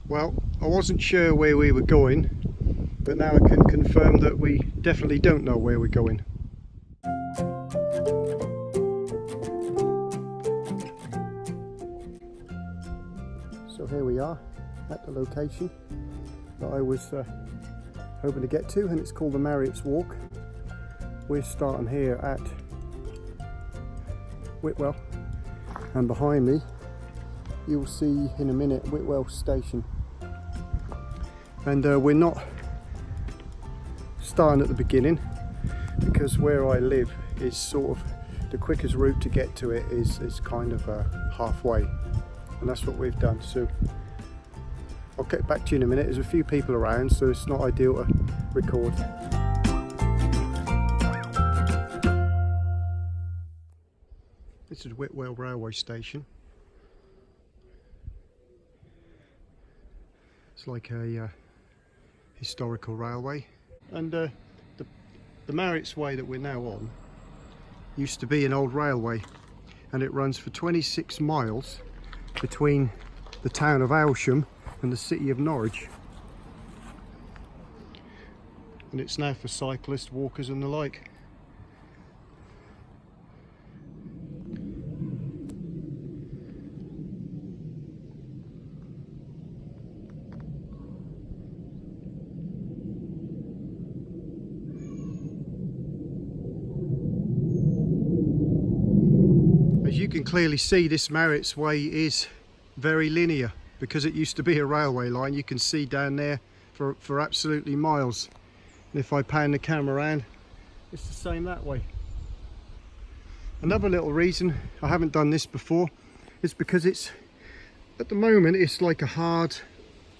Well, I wasn't sure where we were going, but now I can confirm that we definitely don't know where we're going. So here we are at the location that I was hoping to get to, and it's called the Marriotts Walk. We're starting here at Whitwell, and behind me you'll see in a minute Whitwell station. And we're not starting at the beginning, because where I live is sort of the quickest route to get to it is kind of halfway, and that's what we've done. So I'll get back to you in a minute. There's a few people around, so it's not ideal to record. This is Whitwell railway station. It's like a historical railway, and the Marriotts way that we're now on used to be an old railway, and it runs for 26 miles between the town of Aylsham and the city of Norwich, and it's now for cyclists, walkers and the like. As you can clearly see, this Marriotts way is very linear, because it used to be a railway line. You can see down there for absolutely miles, and if I pan the camera around, it's the same that way. Another little reason I haven't done this before is because it's, at the moment, it's like a hard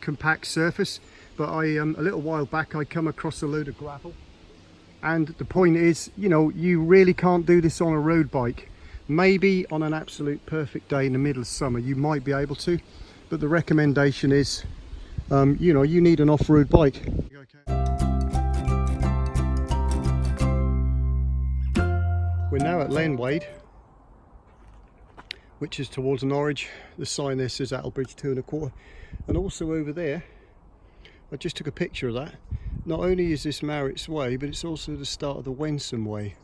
compact surface, but a little while back I come across a load of gravel, and the point is, you know, you really can't do this on a road bike. Maybe on an absolute perfect day in the middle of summer you might be able to, but the recommendation is, you know, you need an off-road bike. We're now at Lenwade, which is towards Norwich. The sign there says Attlebridge 2 1/4, and also over there, I just took a picture of that. Not only is this Marriotts way, but it's also the start of the Wensum way.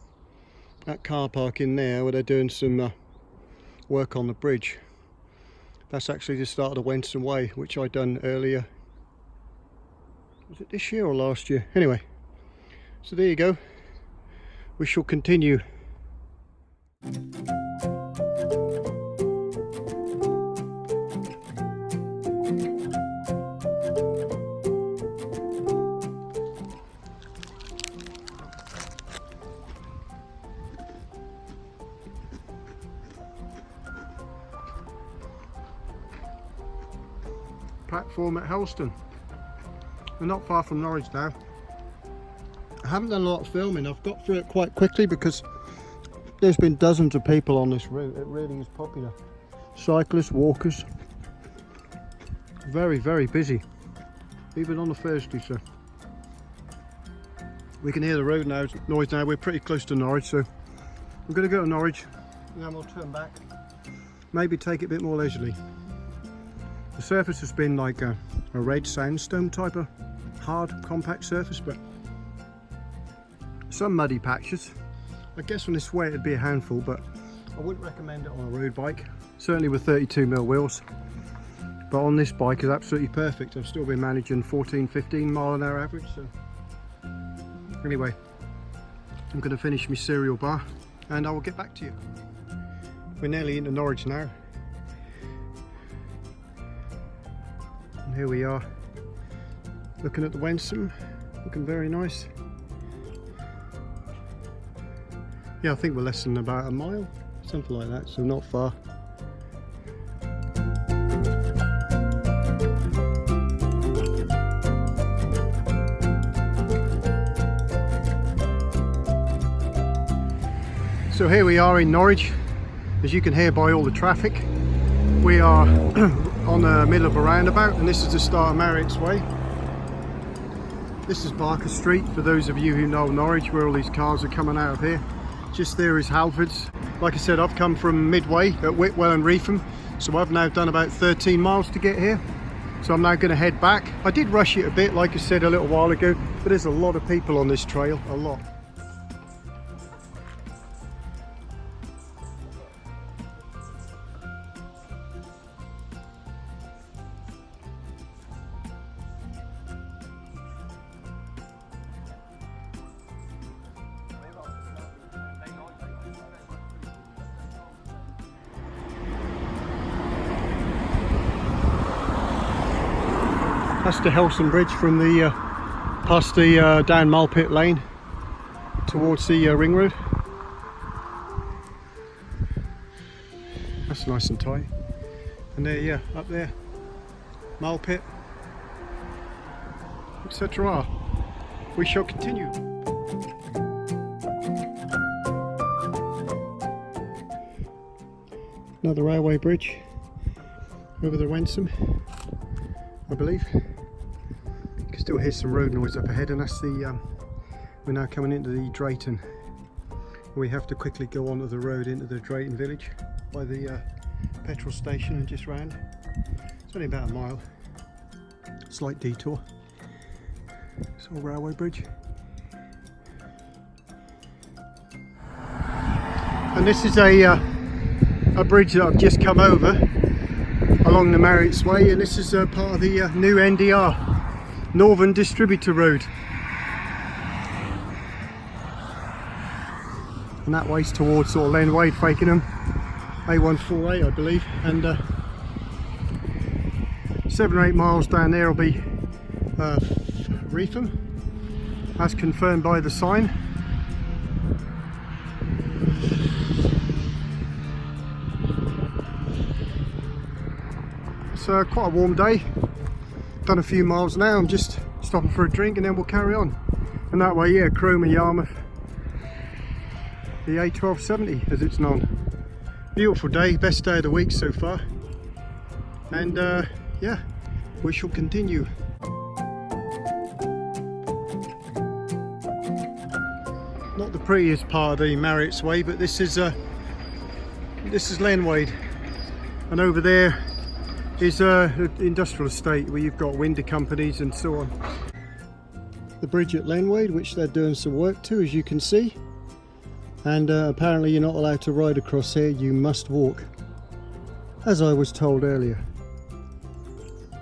That car park in there where they're doing some work on the bridge, that's actually the start of the Wensum way, which I done earlier. Was it this year or last year? Anyway, so there you go. We shall continue. Platform at Helston. We're not far from Norwich now. I haven't done a lot of filming. I've got through it quite quickly because there's been dozens of people on this route. It really is popular. Cyclists, walkers. Very, very busy. Even on a Thursday, so. We can hear the road now, noise now. We're pretty close to Norwich, so I'm going to go to Norwich and then we'll turn back. Maybe take it a bit more leisurely. The surface has been like a red sandstone type of hard compact surface, but some muddy patches. I guess on this way it'd be a handful, but I wouldn't recommend it on a road bike, certainly with 32mm wheels. But on this bike is absolutely perfect. I've still been managing 14-15 mile an hour average. So anyway, I'm going to finish my cereal bar and I will get back to you. We're nearly into Norwich now. And here we are, looking at the Wensum, looking very nice. Yeah, I think we're less than about a mile, something like that, so not far. So here we are in Norwich. As you can hear by all the traffic, we are on the middle of a roundabout, and this is the start of Marriotts Way. This is Barker Street, for those of you who know Norwich, where all these cars are coming out of here. Just there is Halfords. Like I said, I've come from Midway at Whitwell and Reepham, so I've now done about 13 miles to get here. So I'm now going to head back. I did rush it a bit, like I said a little while ago, but there's a lot of people on this trail, a lot. That's the Aylsham Bridge from the past the down Marriotts Lane towards the ring road. That's nice and tight. And there, yeah, up there, Marriotts, etc. We shall continue. Another railway bridge over the Reepham, I believe. You can still hear some road noise up ahead, and that's the we're now coming into the Drayton. We have to quickly go onto the road into the Drayton village by the petrol station and just round. It's only about a mile, slight detour. It's all railway bridge. And this is a bridge that I've just come over along the Marriotts Way, and this is part of the new NDR, Northern Distributor Road. And that way's towards sort of Len Wade, Fakenham, A148 I believe, and 7 or 8 miles down there will be Reepham, as confirmed by the sign. It's quite a warm day. Done a few miles now. I'm just stopping for a drink and then we'll carry on. And that way, yeah, Cromer Yarmouth, the A1270 as it's known. Beautiful day, best day of the week so far. And yeah, we shall continue. Not the prettiest part of the Marriotts Way, but this is Len Wade, and over there is an industrial estate where you've got window companies and so on. The bridge at Len Wade, which they're doing some work to, as you can see, and apparently you're not allowed to ride across here, you must walk, as I was told earlier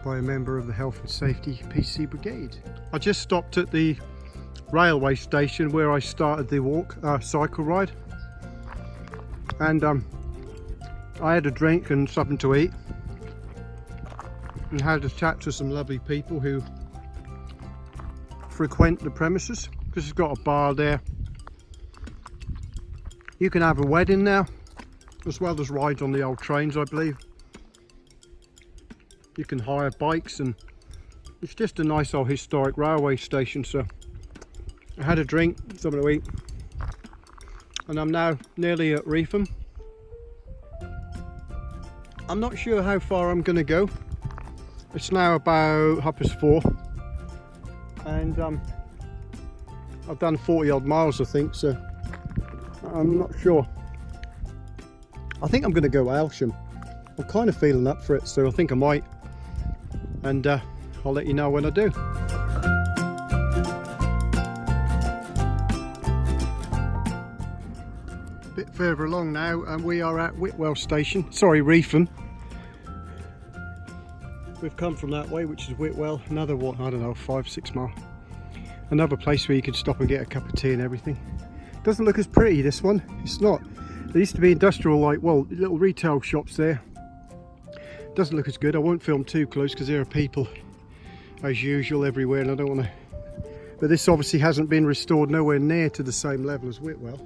by a member of the Health and Safety PC Brigade. I just stopped at the railway station where I started the cycle ride, and I had a drink and something to eat, and had a chat to some lovely people who frequent the premises, because it's got a bar there. You can have a wedding now, as well as rides on the old trains, I believe. You can hire bikes, and it's just a nice old historic railway station. So I had a drink, something to eat, and I'm now nearly at Reepham. I'm not sure how far I'm going to go. It's now about 4:30, and I've done 40 odd miles I think, so I'm not sure. I think I'm going to go Aylsham. I'm kind of feeling up for it, so I think I might, and I'll let you know when I do. A bit further along now, and we are at Whitwell Station, sorry, Reepham. We've come from that way, which is Whitwell, another, what, I don't know, 5-6 miles. Another place where you can stop and get a cup of tea and everything. Doesn't look as pretty, this one. It's not. There used to be industrial, like, well, little retail shops there. Doesn't look as good. I won't film too close because there are people, as usual, everywhere, and I don't want to. But this obviously hasn't been restored, nowhere near to the same level as Whitwell.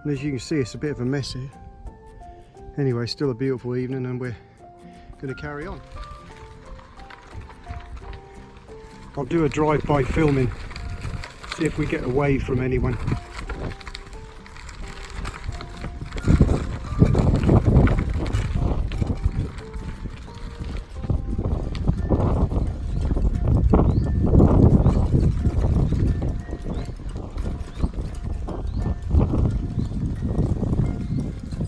And as you can see, it's a bit of a mess here. Anyway, still a beautiful evening, and we're going to carry on. I'll do a drive-by filming, see if we get away from anyone.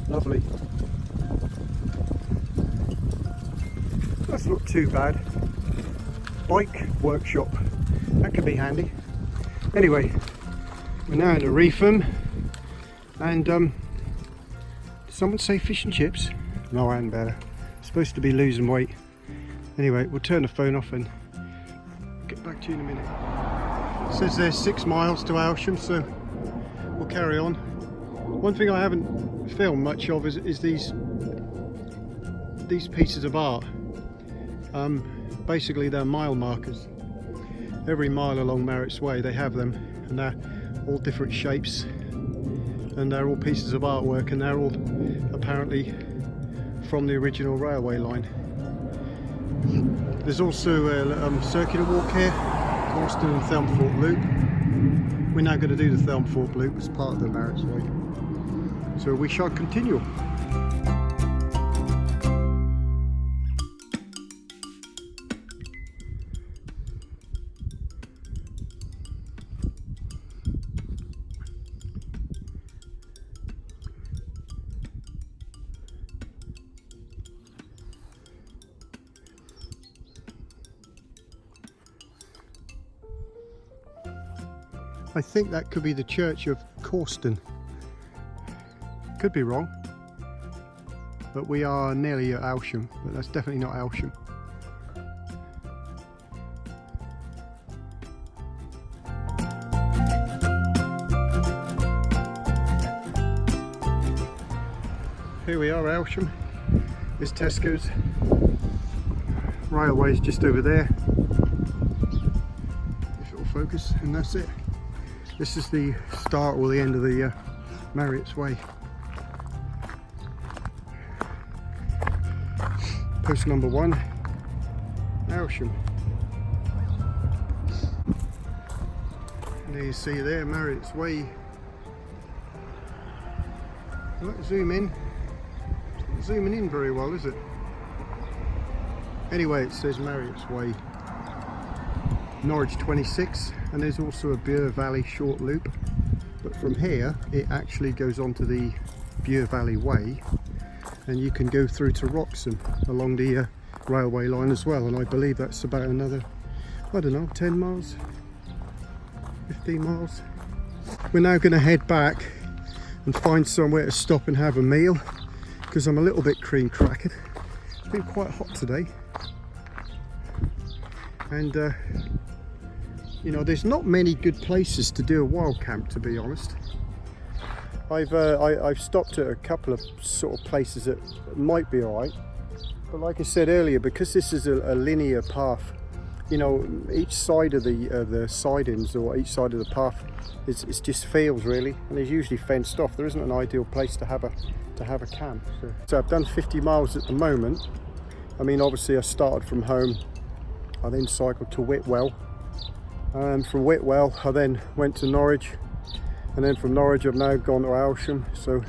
Lovely. That's not too bad. bike workshop. That could be handy. Anyway, we're now at Reepham, and did someone say fish and chips? No, I hadn't better. Supposed to be losing weight. Anyway, we'll turn the phone off and get back to you in a minute. It says there's 6 miles to Aylsham, so we'll carry on. One thing I haven't filmed much of is these pieces of art. Basically they're mile markers. Every mile along Marriotts Way they have them, and they're all different shapes, and they're all pieces of artwork, and they're all apparently from the original railway line. There's also a circular walk here, Corston and Thelmthorpe Loop. We're now going to do the Thelmthorpe Loop as part of the Marriotts Way. So we shall continue. I think that could be the church of Corston. Could be wrong, but we are nearly at Aylsham, but that's definitely not Aylsham. Here we are, Aylsham. There's Tesco's. Railway's just over there. If it'll focus, and that's it. This is the start or the end of the Marriotts Way. Post number 1, Aylsham. And there you see there, Marriotts Way. Look, zoom in. It's not zooming in very well, is it? Anyway, it says Marriotts Way. Norwich 26, and there's also a Bure Valley short loop, but from here it actually goes on to the Bure Valley Way, and you can go through to Wroxham along the railway line as well, and I believe that's about another, I don't know, 10 miles, 15 miles. We're now going to head back and find somewhere to stop and have a meal, because I'm a little bit cream crackered. It's been quite hot today, and you know, there's not many good places to do a wild camp, to be honest. I've stopped at a couple of sort of places that might be alright, but like I said earlier, because this is a linear path, you know, each side of the sidings or each side of the path is just fields really, and it's usually fenced off. There isn't an ideal place to have a camp. So I've done 50 miles at the moment. I mean, obviously I started from home. I then cycled to Whitwell. And from Whitwell I then went to Norwich, and then from Norwich I've now gone to Aylsham, so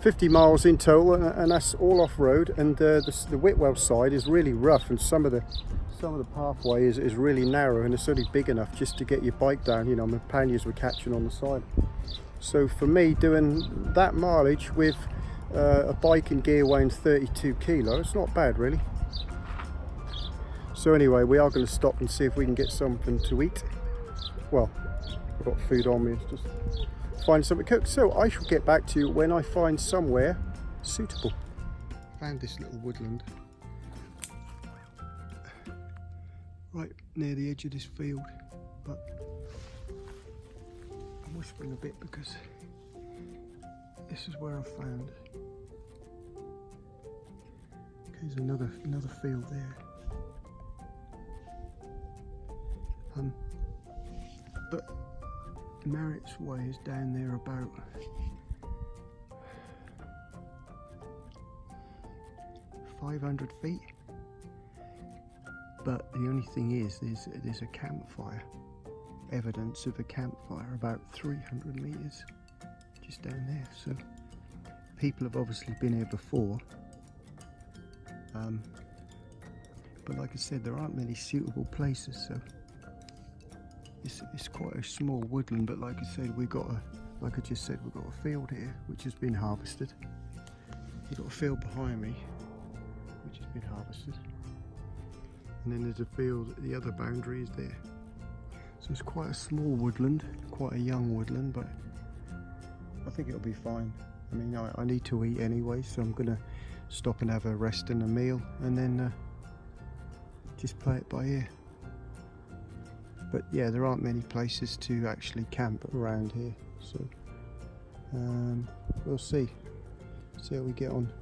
50 miles in total, and that's all off-road. And the Whitwell side is really rough, and some of the pathway is really narrow, and it's only big enough just to get your bike down. You know, my panniers were catching on the side. So for me, doing that mileage with a bike and gear weighing 32 kilos, it's not bad really. So anyway, we are going to stop and see if we can get something to eat. Well, I've got food on me, it's just find something to cook. So I shall get back to you when I find somewhere suitable. Found this little woodland right near the edge of this field, but I'm whispering a bit because this is where I found. Okay, there's another field there. But Marriotts Way is down there about 500 feet. But the only thing is, there's a campfire, evidence of a campfire about 300 meters just down there. So people have obviously been here before. But like I said, there aren't many suitable places, so it's quite a small woodland. But like I said, we've got a field here which has been harvested. We've got a field behind me which has been harvested, and then there's a field, the other boundary is there. So it's quite a small woodland, quite a young woodland, but I think it'll be fine. I mean, I need to eat anyway, so I'm gonna stop and have a rest and a meal, and then just play it by ear. But yeah, there aren't many places to actually camp around here, so we'll see how we get on.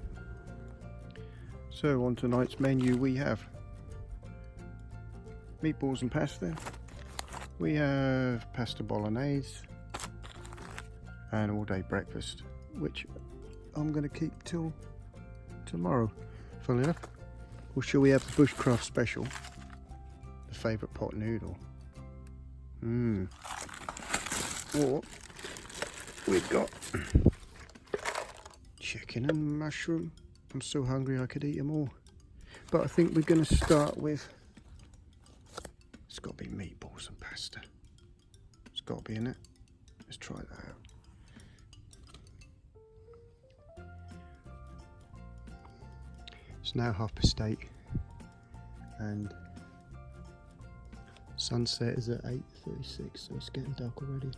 So on tonight's menu we have meatballs and pasta, we have pasta bolognese, and all day breakfast, which I'm going to keep till tomorrow, funnily enough. Or shall we have the bushcraft special, the favourite pot noodle? Or we've got chicken and mushroom. I'm so hungry I could eat them all. But I think we're going to start with, it's got to be meatballs and pasta. It's got to be in it. Let's try that out. It's now 8:30 and sunset is at 8:36, so it's getting dark already.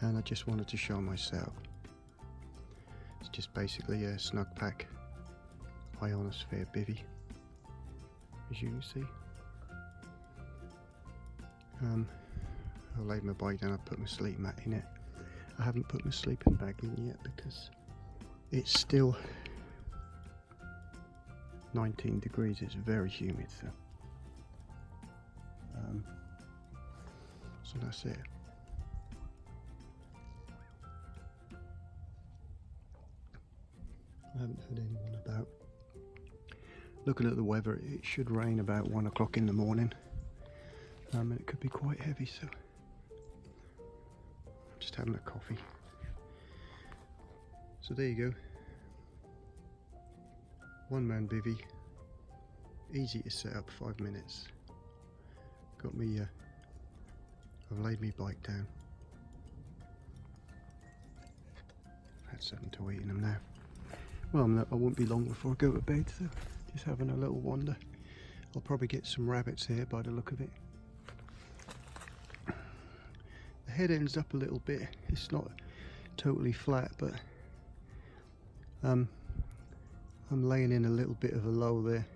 And I just wanted to show my setup. It's just basically a snug pack ionosphere bivvy, as you can see. I laid my bike down, I put my sleep mat in it. I haven't put my sleeping bag in yet because it's still 19 degrees, it's very humid, so that's it. I haven't heard anyone about. Looking at the weather, it should rain about 1 o'clock in the morning, and it could be quite heavy, so I'm just having a coffee. So there you go, one man bivvy, easy to set up, 5 minutes. Got me, I've laid my bike down. I've had something to eat in them now. Well, I won't be long before I go to bed, so just having a little wander. I'll probably get some rabbits here by the look of it. The head ends up a little bit, it's not totally flat, but I'm laying in a little bit of a low there.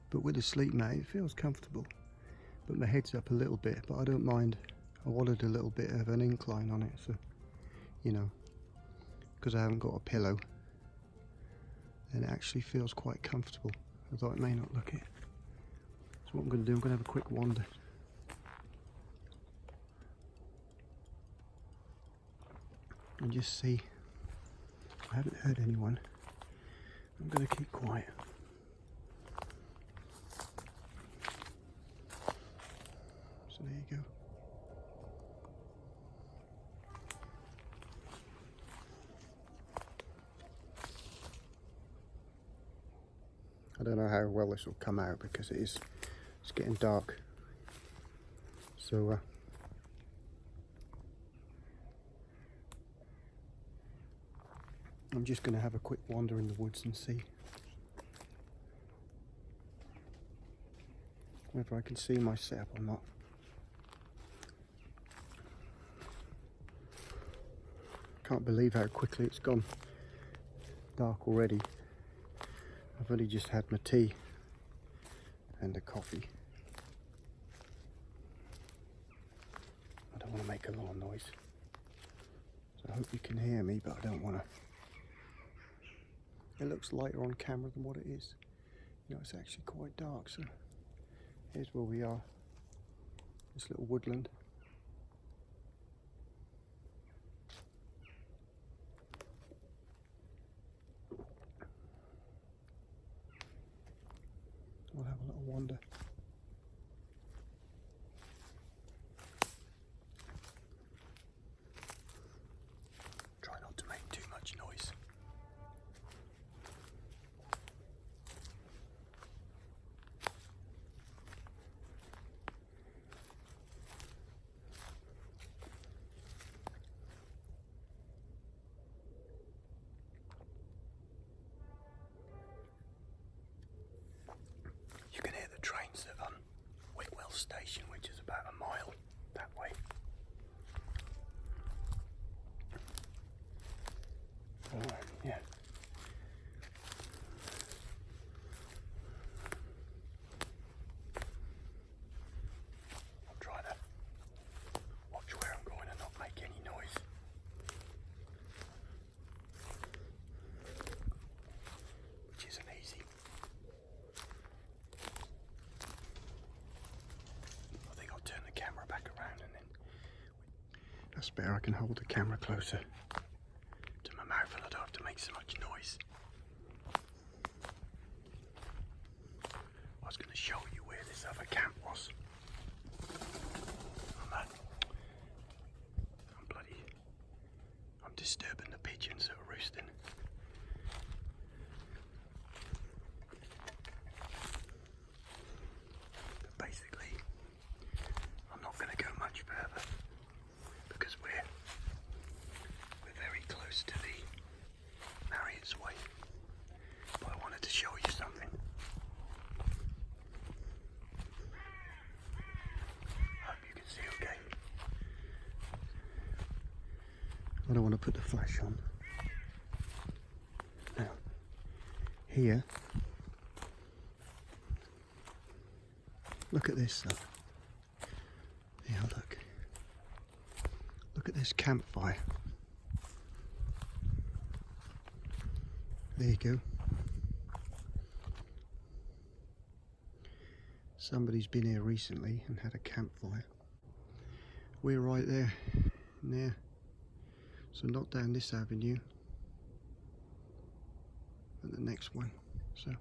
But with the sleep mat it feels comfortable. But my head's up a little bit, but I don't mind. I wanted a little bit of an incline on it, so, you know, because I haven't got a pillow, and it actually feels quite comfortable, although it may not look it. So what I'm going to do, I'm going to have a quick wander. And just see. I haven't heard anyone. I'm going to keep quiet. So there you go. I don't know how well this will come out because it's getting dark. So I'm just going to have a quick wander in the woods and see whether I can see my setup or not. Can't believe how quickly it's gone dark already. I've only just had my tea and a coffee. I don't want to make a lot of noise, so I hope you can hear me, but I don't want to. It looks lighter on camera than what it is. You know, it's actually quite dark, so here's where we are, this little woodland. We'll have a little wander. Try not to make too much noise. better. I can hold the camera closer to my mouth and I don't have to make so much noise. I was going to show you where this other camp was. I'm disturbing the pigeons that are roosting. But basically, I'm not going to go much further because we're very close to the Marriotts way. But I wanted to show you something. Hope you can see okay. I don't want to put the flash on. Now, here, look at this stuff. Yeah, look. Look at this campfire. There you go. Somebody's been here recently and had a campfire. We're right there, there. So not down this avenue, but the next one. So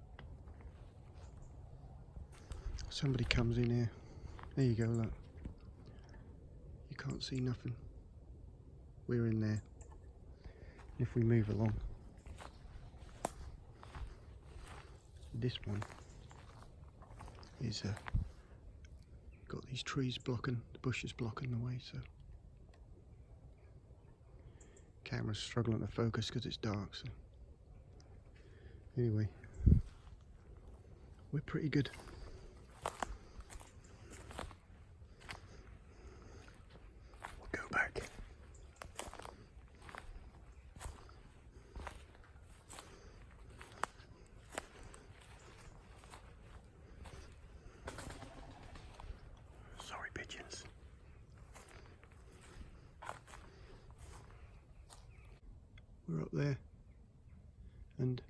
somebody comes in here. There you go, look. You can't see nothing. We're in there. If we move along, this one is got these trees blocking, the bushes blocking the way, so camera's struggling to focus because it's dark. So anyway, we're pretty good. We'll go back. Sorry, pigeons. We're up there, and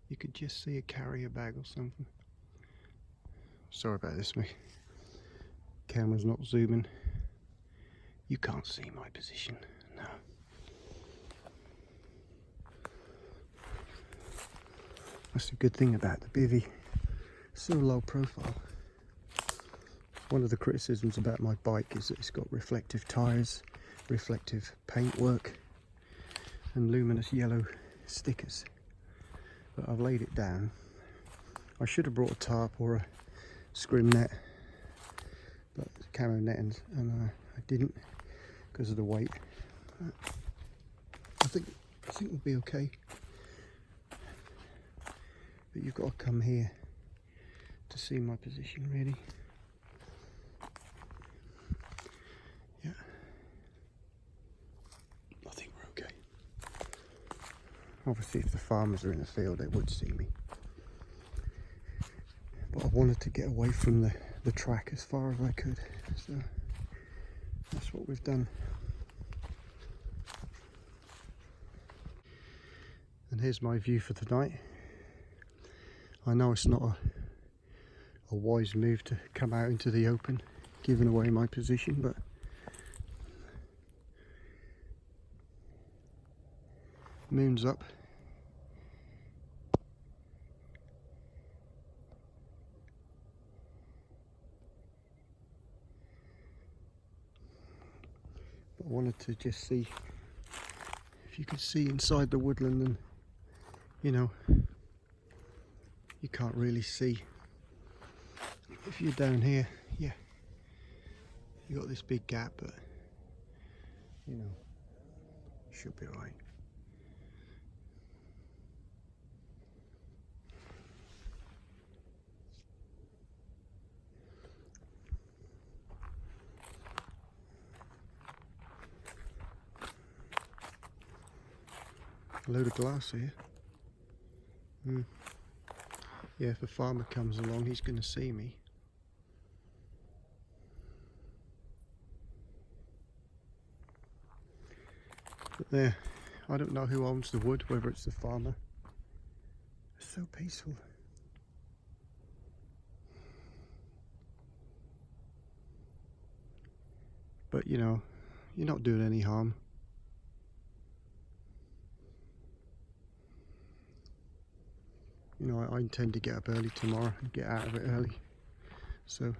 you could just see a carrier bag or something. Sorry about this, my camera's not zooming. You can't see my position, no. That's a good thing about the bivvy. So low profile. One of the criticisms about my bike is that it's got reflective tyres, reflective paintwork and luminous yellow stickers. But I've laid it down. I should have brought a tarp or a scrim net, but camo net, and I didn't because of the weight. I think we'll be okay. But you've got to come here to see my position, really. Yeah, I think we're okay. Obviously, if the farmers are in the field, they would see me. But I wanted to get away from the track as far as I could, so that's what we've done. And here's my view for tonight. I know it's not a wise move to come out into the open, giving away my position, but moon's up. But I wanted to just see if you could see inside the woodland, and you know, you can't really see. If you're down here, yeah, you got this big gap, but you know, you should be right. A load of glass here. Yeah, if a farmer comes along, he's going to see me. But there, I don't know who owns the wood, whether it's the farmer. It's so peaceful. but you know, you're not doing any harm. You know, I intend to get up early tomorrow and get out of it early, so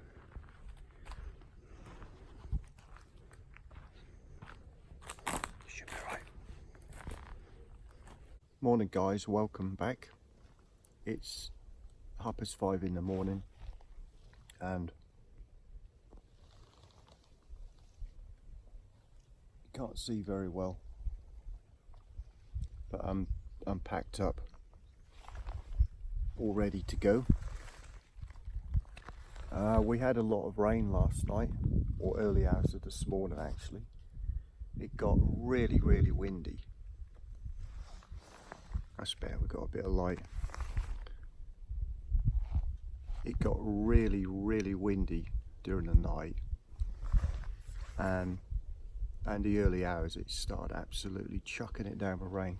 should be right. Morning guys, welcome back. It's 5:30 in the morning and you can't see very well, but I'm packed up, all ready to go. We had a lot of rain last night, or early hours of this morning actually. It got really windy. That's better, we got a bit of light. It got really windy during the night, and the early hours it started absolutely chucking it down with rain.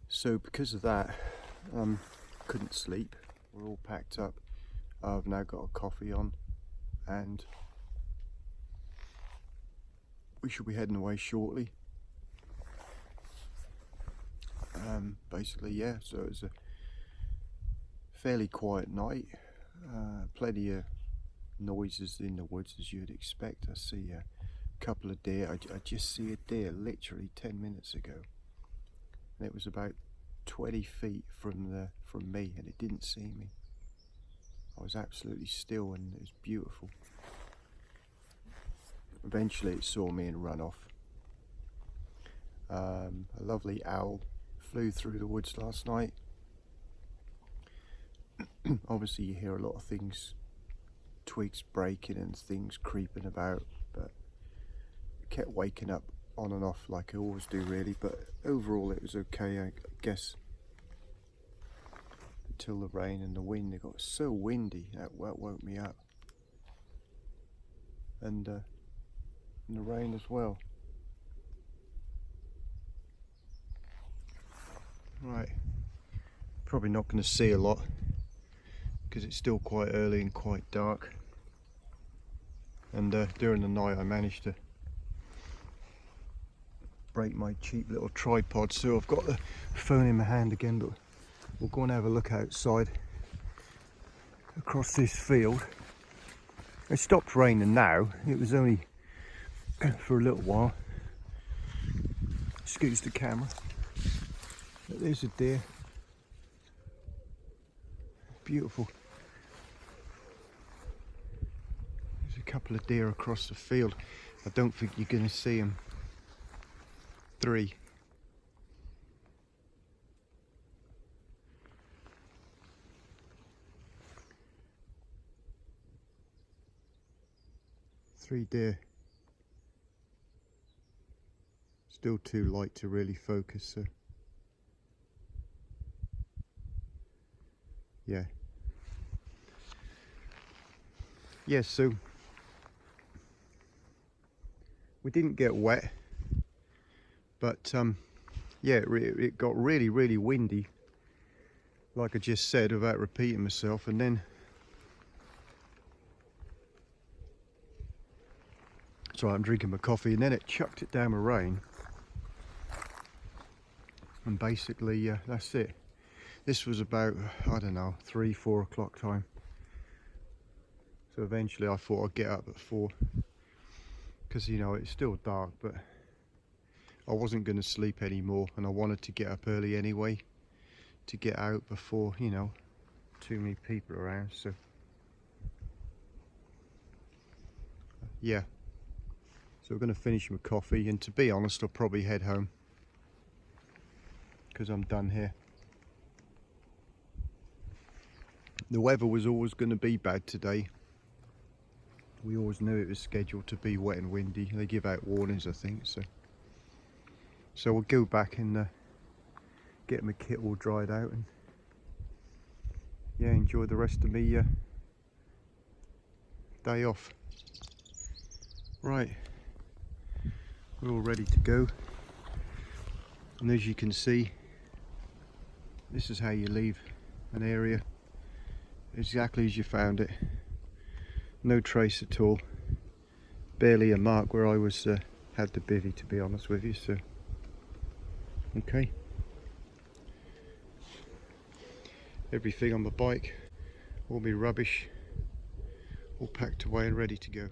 So because of that, couldn't sleep. We're all packed up. I've now got a coffee on and we should be heading away shortly. Basically, yeah, so it was a fairly quiet night. Plenty of noises in the woods as you'd expect. I see a couple of deer. I just see a deer literally 10 minutes ago, and it was about 20 feet from me, and it didn't see me. I was absolutely still and it was beautiful. Eventually it saw me and ran off. A lovely owl flew through the woods last night. Obviously you hear a lot of things, twigs breaking and things creeping about, but I kept waking up on and off like I always do really, but overall it was okay, I guess, until the rain and the wind. It got so windy that woke me up, and the rain as well. Right, probably not going to see a lot because it's still quite early and quite dark, and during the night I managed to break my cheap little tripod, so I've got the phone in my hand again, but we'll go and have a look outside across this field. It stopped raining now, it was only for a little while. Excuse the camera. But there's a deer. Beautiful. There's a couple of deer across the field. I don't think you're going to see them. 3. Deer. Still too light to really focus, so yeah. Yes, so we didn't get wet, but yeah, it got really windy, like I just said without repeating myself, and then so I'm drinking my coffee, and then it chucked it down with rain, and basically that's it. This was about, I don't know, 3-4 o'clock time. So eventually I thought I'd get up at 4, because you know it's still dark, but I wasn't going to sleep anymore, and I wanted to get up early anyway to get out before, you know, too many people around. So yeah, so we're going to finish my coffee, and to be honest I'll probably head home because I'm done here. The weather was always going to be bad today. We always knew it was scheduled to be wet and windy. They give out warnings, I think, so we'll go back and get my kit all dried out, and yeah, enjoy the rest of me day off. Right, we're all ready to go, and as you can see, this is how you leave an area exactly as you found it. No trace at all. barely a mark where I was had the bivvy, to be honest with you. So okay, everything on the bike, all my rubbish, all packed away and ready to go.